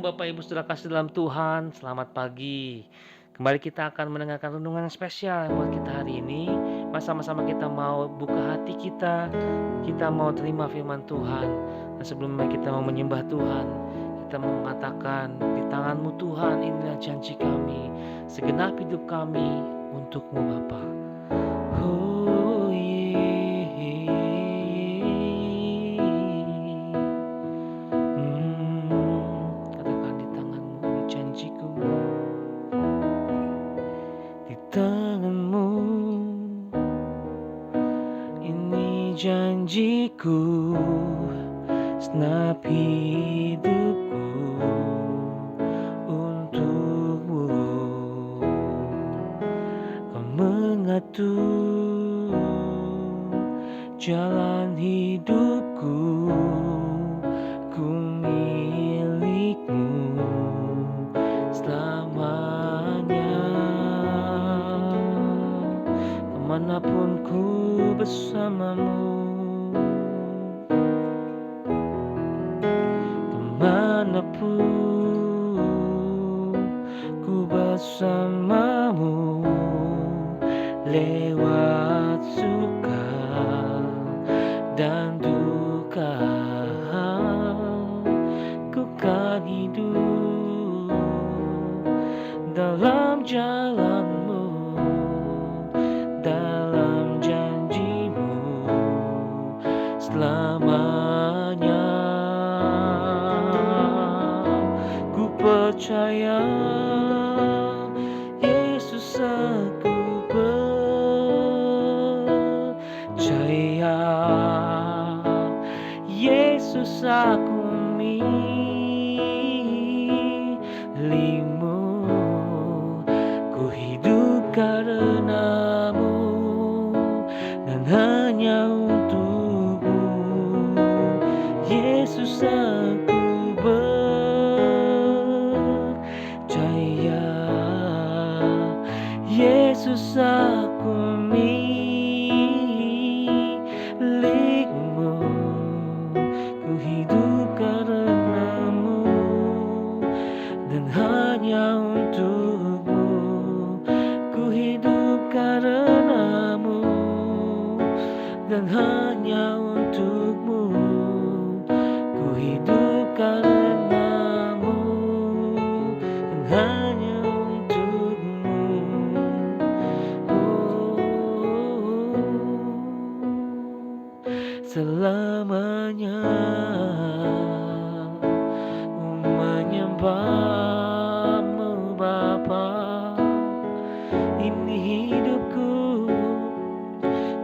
Bapak Ibu saudara kasih dalam Tuhan, selamat pagi. Kembali kita akan mendengarkan renungan yang spesial buat kita hari ini. Sama-sama kita mau buka hati kita mau terima firman Tuhan. Dan sebelumnya kita mau menyembah Tuhan, kita mau mengatakan, di tangan-Mu Tuhan inilah janji kami, segenap hidup kami untuk-Mu Bapa. Oh, katakan di tangan-Mu ini janjiku, di tangan-Mu ini janjiku, segenap hidupku untuk-Mu. Kau mengatur jalan hidupku, ku milik-Mu selamanya. Kemanapun ku bersama-Mu, kemanapun ku bersama-Mu, lewat suka dan duka, ku kan hidup dalam jalan-Mu, dalam janji-Mu selamanya. Ku percaya Yesus, aku percaya Yesus, aku milik-Mu. Ku hidup karena-Mu dan hanya untuk-Mu. Yesus, aku percaya. Yesus, aku milik-Mu. Ku hidup karena-Mu dan hanya untuk-Mu. Ku hidup karena-Mu dan hanya untuk-Mu. Ku hidup karena-Mu dan hanya untuk-Mu. Selamanya menyembah-Mu Bapa. Ini hidupku,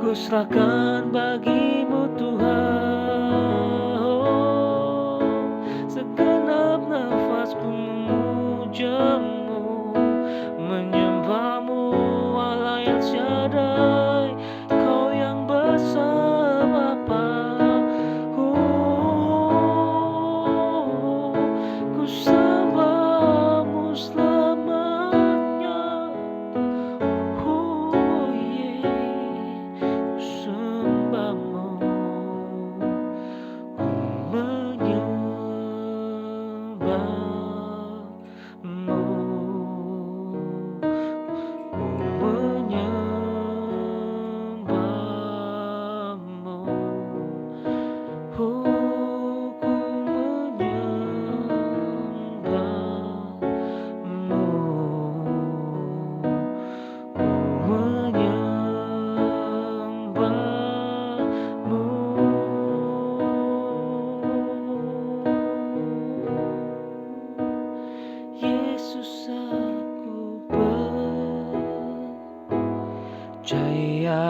ku serahkan bagi-Mu Tuhan. Oh, segenap nafasku memuja-Mu, menyembah-Mu Allah yang syadai, Kau yang besar Bapa. Oh, ku sembah-Mu selamanya. Oh yeah, ku sembah-Mu, ku menyembah-Mu, ku menyembah-Mu. Oh, ku menyembah-Mu. Yesus, aku percaya.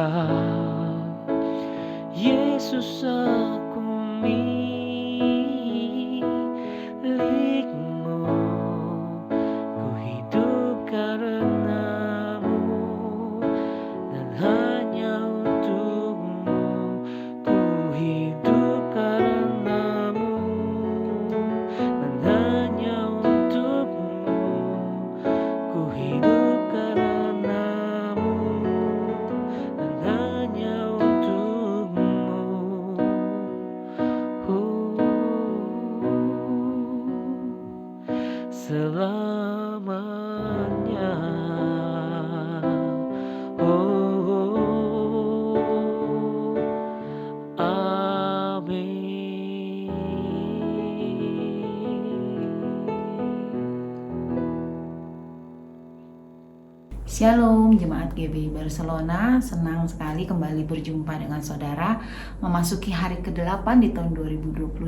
Yesus, aku milik-Mu. Ku hidup karena-Mu dan hanya untuk-Mu. Ku hidup karena-Mu dan hanya untuk-Mu. Ku hidup karena-Mu dan hanya untuk-Mu. zamannya. Oh, Shalom Jemaat GBI Barcelona, senang sekali kembali berjumpa dengan saudara. Memasuki hari ke-8 di tahun 2022,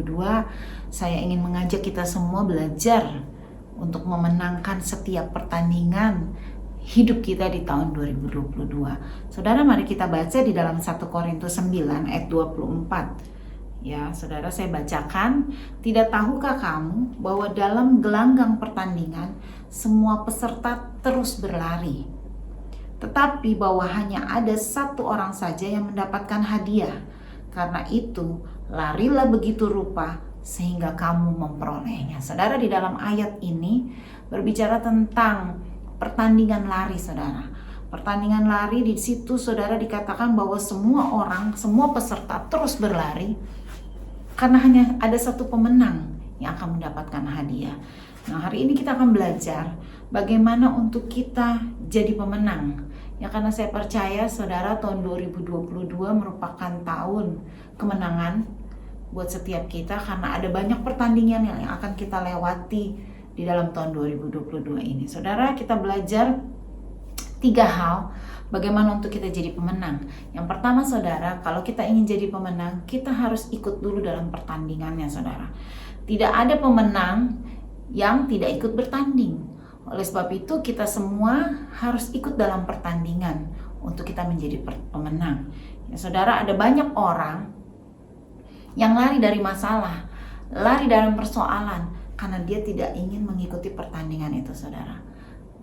saya ingin mengajak kita semua belajar untuk memenangkan setiap pertandingan hidup kita di tahun 2022. Saudara, mari kita baca di dalam 1 Korintus 9 ayat 24. Ya, saudara, saya bacakan. Tidak tahukah kamu bahwa dalam gelanggang pertandingan semua peserta terus berlari, tetapi bahwa hanya ada satu orang saja yang mendapatkan hadiah? Karena itu, larilah begitu rupa sehingga kamu memperolehnya. Saudara, di dalam ayat ini berbicara tentang pertandingan lari, saudara. Pertandingan lari, di situ saudara dikatakan bahwa semua orang, semua peserta terus berlari karena hanya ada satu pemenang yang akan mendapatkan hadiah. Nah, hari ini kita akan belajar bagaimana untuk kita jadi pemenang. Ya, karena saya percaya saudara, tahun 2022 merupakan tahun kemenangan buat setiap kita, karena ada banyak pertandingan yang akan kita lewati di dalam tahun 2022 ini. Saudara, kita belajar 3 hal bagaimana untuk kita jadi pemenang. Yang pertama, saudara, kalau kita ingin jadi pemenang, kita harus ikut dulu dalam pertandingannya, saudara. Tidak ada pemenang yang tidak ikut bertanding. Oleh sebab itu, kita semua harus ikut dalam pertandingan untuk kita menjadi pemenang. Ya, saudara, ada banyak orang yang lari dari masalah, lari dalam persoalan, karena dia tidak ingin mengikuti pertandingan itu, saudara.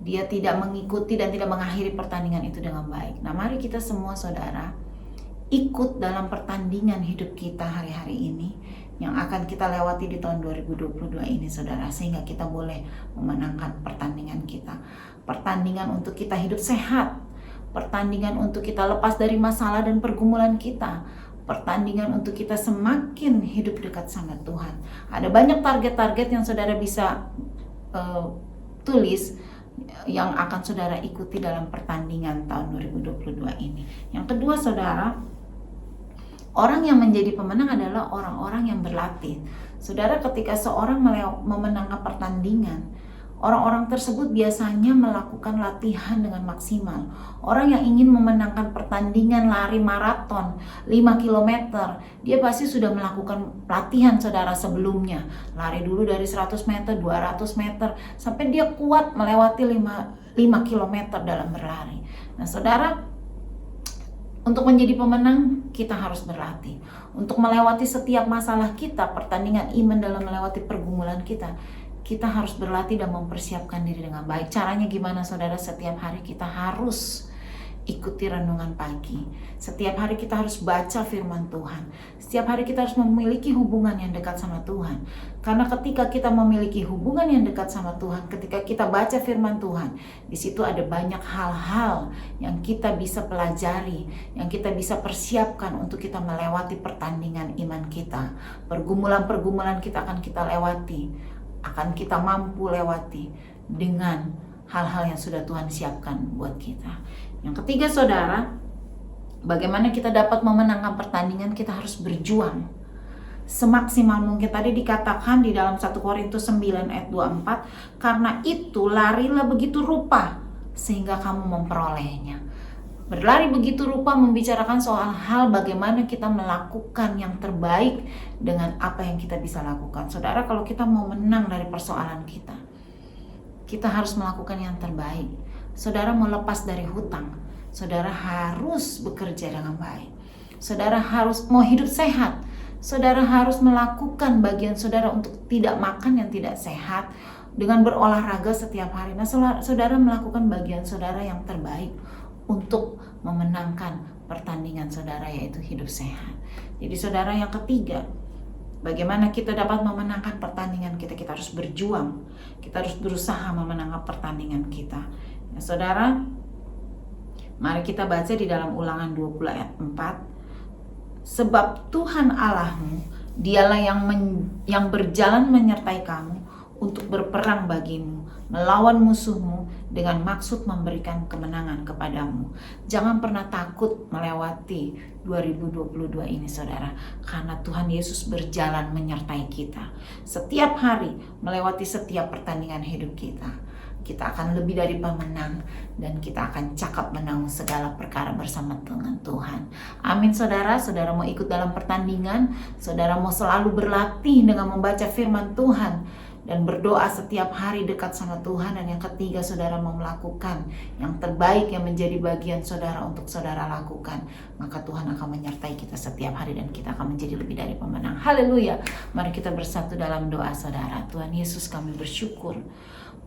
Dia tidak mengikuti dan tidak mengakhiri pertandingan itu dengan baik. Nah, mari kita semua, saudara, ikut dalam pertandingan hidup kita hari-hari ini yang akan kita lewati di tahun 2022 ini, saudara, sehingga kita boleh memenangkan pertandingan kita. Pertandingan untuk kita hidup sehat, pertandingan untuk kita lepas dari masalah dan pergumulan kita, pertandingan untuk kita semakin hidup dekat sama Tuhan. Ada banyak target-target yang saudara bisa tulis yang akan saudara ikuti dalam pertandingan tahun 2022 ini. Yang kedua, saudara, orang yang menjadi pemenang adalah orang-orang yang berlatih. Saudara, ketika seorang memenangkan pertandingan, orang-orang tersebut biasanya melakukan latihan dengan maksimal. Orang yang ingin memenangkan pertandingan lari maraton 5 km, dia pasti sudah melakukan latihan, saudara, sebelumnya. Lari dulu dari 100 meter, 200 meter, sampai dia kuat melewati 5 km dalam berlari. Nah, saudara, untuk menjadi pemenang, kita harus berlatih. Untuk melewati setiap masalah kita, pertandingan iman dalam melewati pergumulan kita harus berlatih dan mempersiapkan diri dengan baik. Caranya gimana, saudara? Setiap hari kita harus ikuti renungan pagi. Setiap hari kita harus baca firman Tuhan. Setiap hari kita harus memiliki hubungan yang dekat sama Tuhan. Karena ketika kita memiliki hubungan yang dekat sama Tuhan, ketika kita baca firman Tuhan, di situ ada banyak hal-hal yang kita bisa pelajari, yang kita bisa persiapkan untuk kita melewati pertandingan iman kita. Pergumulan-pergumulan kita akan kita lewati, akan kita mampu lewati dengan hal-hal yang sudah Tuhan siapkan buat kita. Yang ketiga, saudara, bagaimana kita dapat memenangkan pertandingan? Kita harus berjuang semaksimal mungkin. Tadi dikatakan di dalam 1 Korintus 9 ayat 24, karena itu larilah begitu rupa sehingga kamu memperolehnya. Berlari begitu rupa membicarakan soal hal bagaimana kita melakukan yang terbaik dengan apa yang kita bisa lakukan. Saudara, kalau kita mau menang dari persoalan kita harus melakukan yang terbaik. Saudara mau lepas dari hutang, saudara harus bekerja dengan baik. Saudara harus mau hidup sehat, saudara harus melakukan bagian saudara untuk tidak makan yang tidak sehat, dengan berolahraga setiap hari. Nah, saudara melakukan bagian saudara yang terbaik untuk memenangkan pertandingan saudara, yaitu hidup sehat. Jadi saudara, yang ketiga, bagaimana kita dapat memenangkan pertandingan kita? Kita harus berjuang, kita harus berusaha memenangkan pertandingan kita. Ya, saudara, mari kita baca di dalam Ulangan 20 ayat 4. Sebab Tuhan Allahmu, dialah yang berjalan menyertai kamu untuk berperang bagimu. melawan musuhmu dengan maksud memberikan kemenangan kepadamu. Jangan pernah takut melewati 2022 ini saudara, karena Tuhan Yesus berjalan menyertai kita setiap hari melewati setiap pertandingan hidup kita. Kita akan lebih dari pemenang dan kita akan cakap menang segala perkara bersama dengan Tuhan. Amin saudara. Saudara mau ikut dalam pertandingan, saudara mau selalu berlatih dengan membaca firman Tuhan dan berdoa setiap hari dekat sama Tuhan. Dan yang ketiga, saudara mau melakukan yang terbaik yang menjadi bagian saudara untuk saudara lakukan, maka Tuhan akan menyertai kita setiap hari dan kita akan menjadi lebih dari pemenang. Haleluya. Mari kita bersatu dalam doa saudara. Tuhan Yesus, kami bersyukur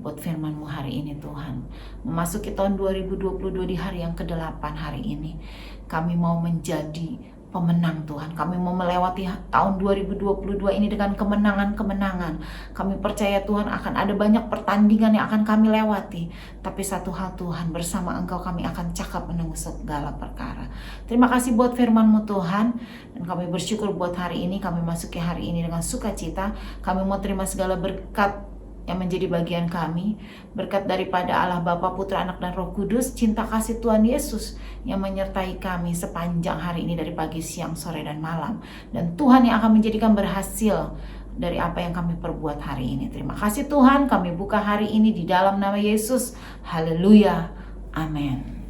buat firman-Mu hari ini Tuhan. Memasuki tahun 2022 di hari yang ke-8 hari ini, kami mau menjadi pemenang Tuhan. Kami mau melewati tahun 2022 ini dengan kemenangan-kemenangan. Kami percaya Tuhan akan ada banyak pertandingan yang akan kami lewati. Tapi satu hal Tuhan, bersama Engkau kami akan cakap menanggung segala perkara. Terima kasih buat firman-Mu Tuhan. Dan kami bersyukur buat hari ini, kami masuki hari ini dengan sukacita. Kami mau terima segala berkat yang menjadi bagian kami, berkat daripada Allah Bapa, Putra, Anak, dan Roh Kudus, cinta kasih Tuhan Yesus yang menyertai kami sepanjang hari ini dari pagi, siang, sore, dan malam. Dan Tuhan yang akan menjadikan berhasil dari apa yang kami perbuat hari ini. Terima kasih Tuhan, kami buka hari ini di dalam nama Yesus. Haleluya. Amin.